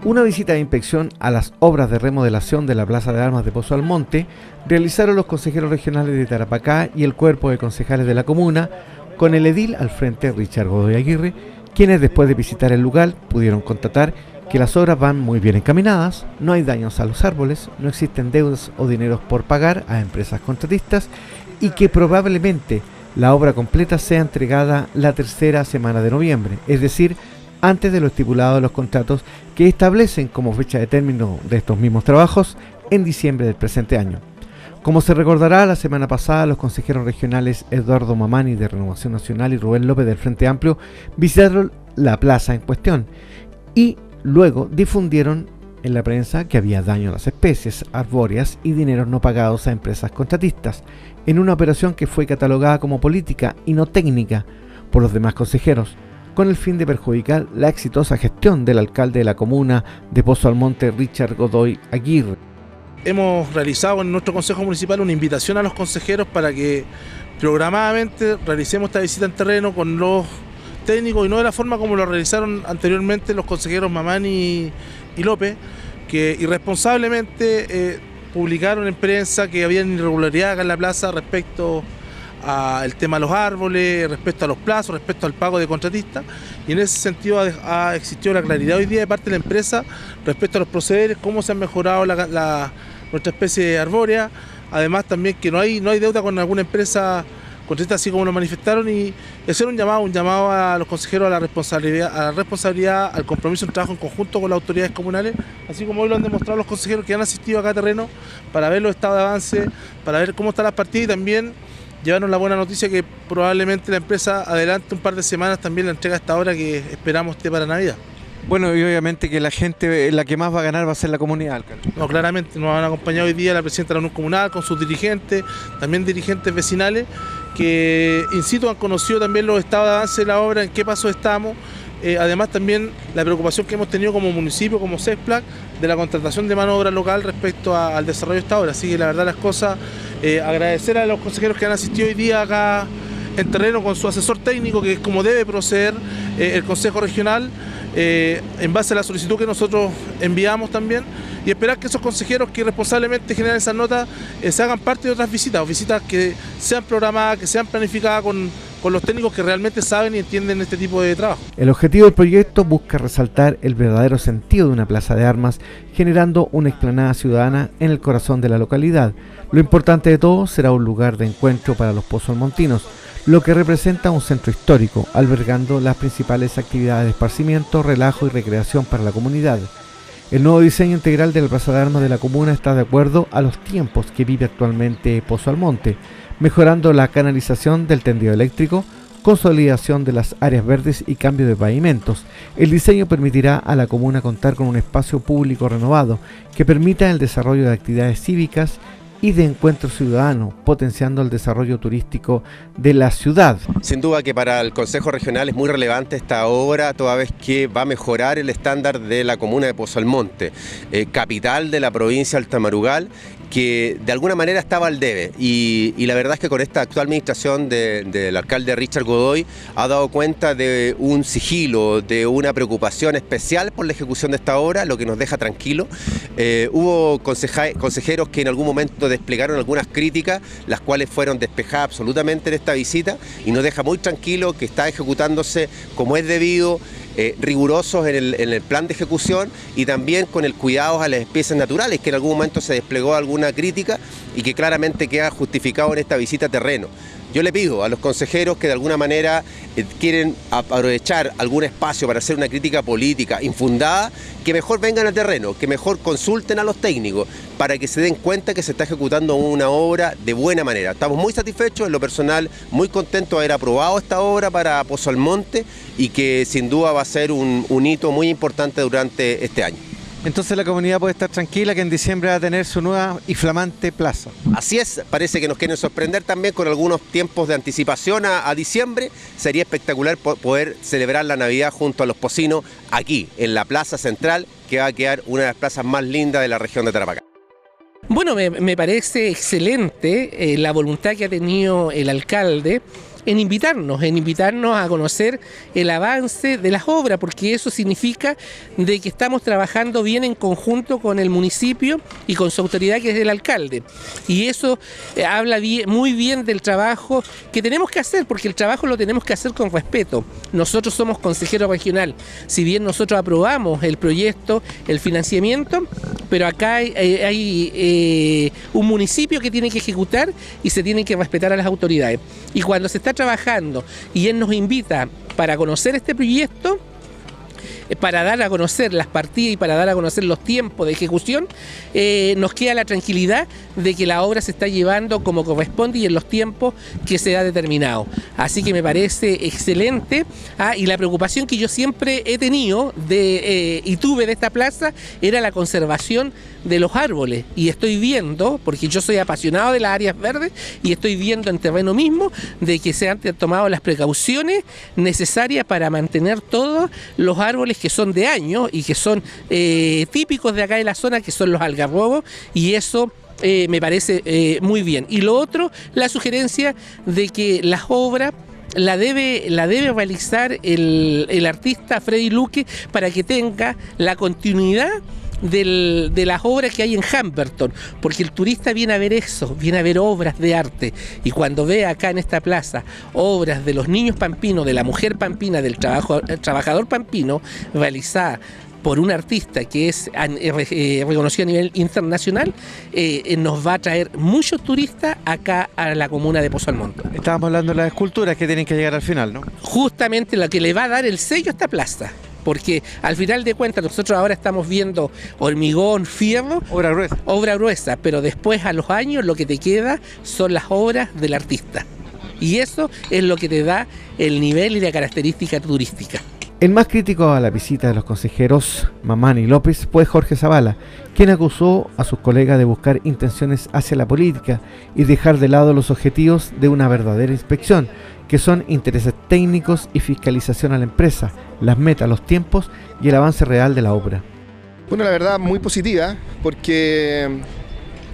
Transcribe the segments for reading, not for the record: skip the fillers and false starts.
Una visita de inspección a las obras de remodelación de la Plaza de Armas de Pozo Almonte realizaron los consejeros regionales de Tarapacá y el cuerpo de concejales de la comuna, con el edil al frente, Richard Godoy Aguirre, quienes después de visitar el lugar pudieron constatar que las obras van muy bien encaminadas, no hay daños a los árboles, no existen deudas o dineros por pagar a empresas contratistas y que probablemente la obra completa sea entregada la tercera semana de noviembre, es decir, antes de lo estipulado en los contratos que establecen como fecha de término de estos mismos trabajos en diciembre del presente año. Como se recordará, la semana pasada los consejeros regionales Eduardo Mamani de Renovación Nacional y Rubén López del Frente Amplio visitaron la plaza en cuestión y luego difundieron en la prensa que había daño a las especies arbóreas y dineros no pagados a empresas contratistas, en una operación que fue catalogada como política y no técnica por los demás consejeros, con el fin de perjudicar la exitosa gestión del alcalde de la comuna de Pozo Almonte, Richard Godoy Aguirre. Hemos realizado en nuestro Consejo Municipal una invitación a los consejeros para que programadamente realicemos esta visita en terreno con los técnicos y no de la forma como lo realizaron anteriormente los consejeros Mamani y López, que irresponsablemente publicaron en prensa que había irregularidad acá en la plaza respecto al tema de los árboles, respecto a los plazos, respecto al pago de contratistas, y en ese sentido ha existido la claridad hoy día de parte de la empresa respecto a los procederes, cómo se han mejorado nuestra especie arbórea, además también que no hay deuda con alguna empresa contratista así como lo manifestaron, y hacer un llamado a los consejeros a la responsabilidad, al compromiso en trabajo en conjunto con las autoridades comunales, así como hoy lo han demostrado los consejeros que han asistido acá a terreno para ver los estados de avance, para ver cómo están las partidas y también llevarnos la buena noticia que probablemente la empresa adelante un par de semanas también la entrega a esta hora que esperamos esté para Navidad. Bueno, y obviamente que la gente, la que más va a ganar va a ser la comunidad, alcalde. No, claramente, nos han acompañado hoy día la presidenta de la Unión Comunal con sus dirigentes, también dirigentes vecinales, que, insisto, han conocido también los estados de avance de la obra, en qué paso estamos. Además también la preocupación que hemos tenido como municipio, como CESPLAC, de la contratación de mano de obra local respecto al desarrollo de esta obra. Así que la verdad las cosas, agradecer a los consejeros que han asistido hoy día acá en terreno con su asesor técnico, que es como debe proceder el Consejo Regional, en base a la solicitud que nosotros enviamos también, y esperar que esos consejeros que responsablemente generan esas notas se hagan parte de otras visitas, o visitas que sean programadas, que sean planificadas con los técnicos que realmente saben y entienden este tipo de trabajo. El objetivo del proyecto busca resaltar el verdadero sentido de una plaza de armas, generando una explanada ciudadana en el corazón de la localidad. Lo importante de todo será un lugar de encuentro para los pozalmontinos, lo que representa un centro histórico, albergando las principales actividades de esparcimiento, relajo y recreación para la comunidad. El nuevo diseño integral de la plaza de armas de la comuna está de acuerdo a los tiempos que vive actualmente Pozo Almonte, mejorando la canalización del tendido eléctrico, consolidación de las áreas verdes y cambio de pavimentos. El diseño permitirá a la comuna contar con un espacio público renovado que permita el desarrollo de actividades cívicas y de encuentro ciudadano, potenciando el desarrollo turístico de la ciudad. Sin duda que para el Consejo Regional es muy relevante esta obra, toda vez que va a mejorar el estándar de la comuna de Pozo Almonte, capital de la provincia de Altamarugal, que de alguna manera estaba al debe, y la verdad es que con esta actual administración del alcalde Richard Godoy ha dado cuenta de un sigilo, de una preocupación especial por la ejecución de esta obra, lo que nos deja tranquilos. Hubo consejeros que en algún momento desplegaron algunas críticas, las cuales fueron despejadas absolutamente en esta visita, y nos deja muy tranquilo que está ejecutándose como es debido, rigurosos en el plan de ejecución, y también con el cuidado a las especies naturales, que en algún momento se desplegó alguna crítica y que claramente queda justificado en esta visita a terreno. Yo le pido a los consejeros que de alguna manera quieren aprovechar algún espacio para hacer una crítica política infundada, que mejor vengan a terreno, que mejor consulten a los técnicos para que se den cuenta que se está ejecutando una obra de buena manera. Estamos muy satisfechos, en lo personal muy contentos de haber aprobado esta obra para Pozo Almonte, y que sin duda va a ser un hito muy importante durante este año. Entonces la comunidad puede estar tranquila que en diciembre va a tener su nueva y flamante plaza. Así es, parece que nos quieren sorprender también con algunos tiempos de anticipación a diciembre. Sería espectacular poder celebrar la Navidad junto a los pocinos aquí, en la plaza central, que va a quedar una de las plazas más lindas de la región de Tarapacá. Bueno, me parece excelente la voluntad que ha tenido el alcalde en invitarnos a conocer el avance de las obras, porque eso significa de que estamos trabajando bien en conjunto con el municipio y con su autoridad, que es el alcalde. Y eso habla muy bien del trabajo que tenemos que hacer, porque el trabajo lo tenemos que hacer con respeto. Nosotros somos consejero regional, si bien nosotros aprobamos el proyecto, el financiamiento, pero acá hay un municipio que tiene que ejecutar y se tiene que respetar a las autoridades. Y cuando se está trabajando y él nos invita para conocer este proyecto, para dar a conocer las partidas y para dar a conocer los tiempos de ejecución, nos queda la tranquilidad de que la obra se está llevando como corresponde y en los tiempos que se ha determinado. Así que me parece excelente, y la preocupación que yo siempre he tenido y tuve de esta plaza era la conservación de los árboles, y estoy viendo, porque yo soy apasionado de las áreas verdes, y estoy viendo en terreno mismo de que se han tomado las precauciones necesarias para mantener todos los árboles que son de años y que son típicos de acá de la zona, que son los algarrobos, y eso me parece muy bien. Y lo otro, la sugerencia de que las obras la debe realizar el artista Freddy Luque, para que tenga la continuidad de las obras que hay en Humberton, porque el turista viene a ver eso, viene a ver obras de arte, y cuando ve acá en esta plaza obras de los niños pampinos, de la mujer pampina, del trabajador pampino, realizada por un artista que es reconocido a nivel internacional, nos va a traer muchos turistas acá a la comuna de Pozo Almonte. Estábamos hablando de las esculturas que tienen que llegar al final, ¿no? Justamente lo que le va a dar el sello a esta plaza, porque al final de cuentas nosotros ahora estamos viendo hormigón, fierro, obra gruesa, pero después a los años lo que te queda son las obras del artista, y eso es lo que te da el nivel y la característica turística. El más crítico a la visita de los consejeros Mamani y López fue Jorge Zavala, quien acusó a sus colegas de buscar intenciones hacia la política y dejar de lado los objetivos de una verdadera inspección, que son intereses técnicos y fiscalización a la empresa, las metas, los tiempos y el avance real de la obra. Bueno, la verdad muy positiva, porque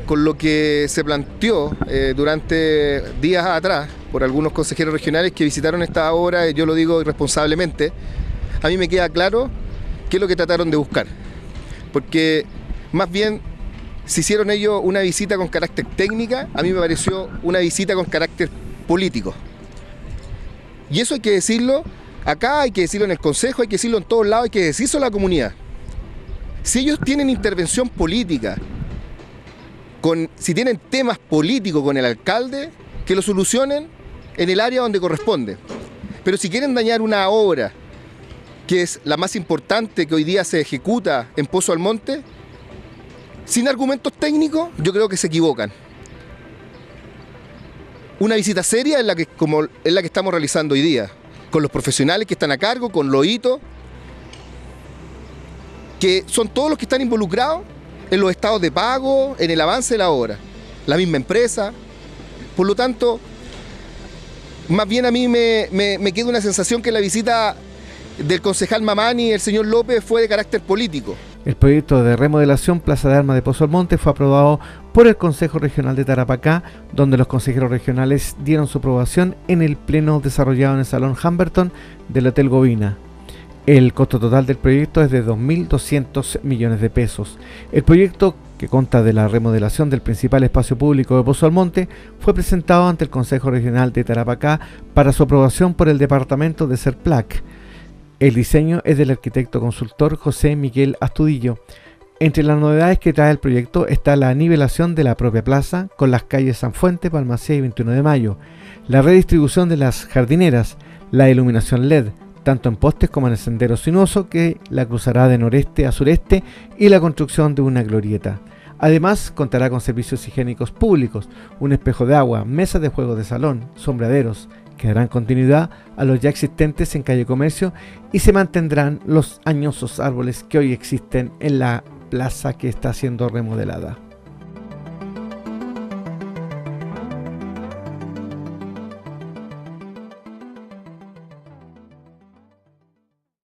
con lo que se planteó durante días atrás por algunos consejeros regionales que visitaron esta obra, yo lo digo irresponsablemente, a mí me queda claro qué es lo que trataron de buscar, porque más bien si hicieron ellos una visita con carácter técnica, a mí me pareció una visita con carácter político. Y eso hay que decirlo acá, hay que decirlo en el consejo, hay que decirlo en todos lados, hay que decirlo a la comunidad. Si ellos tienen intervención política, si tienen temas políticos con el alcalde, que lo solucionen en el área donde corresponde. Pero si quieren dañar una obra que es la más importante que hoy día se ejecuta en Pozo Almonte, sin argumentos técnicos, yo creo que se equivocan. Una visita seria es la que estamos realizando hoy día, con los profesionales que están a cargo, con los hitos, que son todos los que están involucrados en los estados de pago, en el avance de la obra, la misma empresa. Por lo tanto, más bien a mí me queda una sensación que la visita del concejal Mamani y el señor López fue de carácter político. El proyecto de remodelación Plaza de Armas de Pozo Almonte fue aprobado por el Consejo Regional de Tarapacá, donde los consejeros regionales dieron su aprobación en el pleno desarrollado en el Salón Humberton del Hotel Govina. El costo total del proyecto es de 2.200 millones de pesos. El proyecto, que consta de la remodelación del principal espacio público de Pozo Almonte, fue presentado ante el Consejo Regional de Tarapacá para su aprobación por el Departamento de Serplac. El diseño es del arquitecto consultor José Miguel Astudillo. Entre las novedades que trae el proyecto está la nivelación de la propia plaza con las calles San Fuente, Balmaceda y 21 de Mayo, la redistribución de las jardineras, la iluminación LED, tanto en postes como en el sendero sinuoso que la cruzará de noreste a sureste, y la construcción de una glorieta. Además, contará con servicios higiénicos públicos, un espejo de agua, mesas de juegos de salón, sombreaderos, que darán continuidad a los ya existentes en Calle Comercio, y se mantendrán los añosos árboles que hoy existen en la plaza que está siendo remodelada.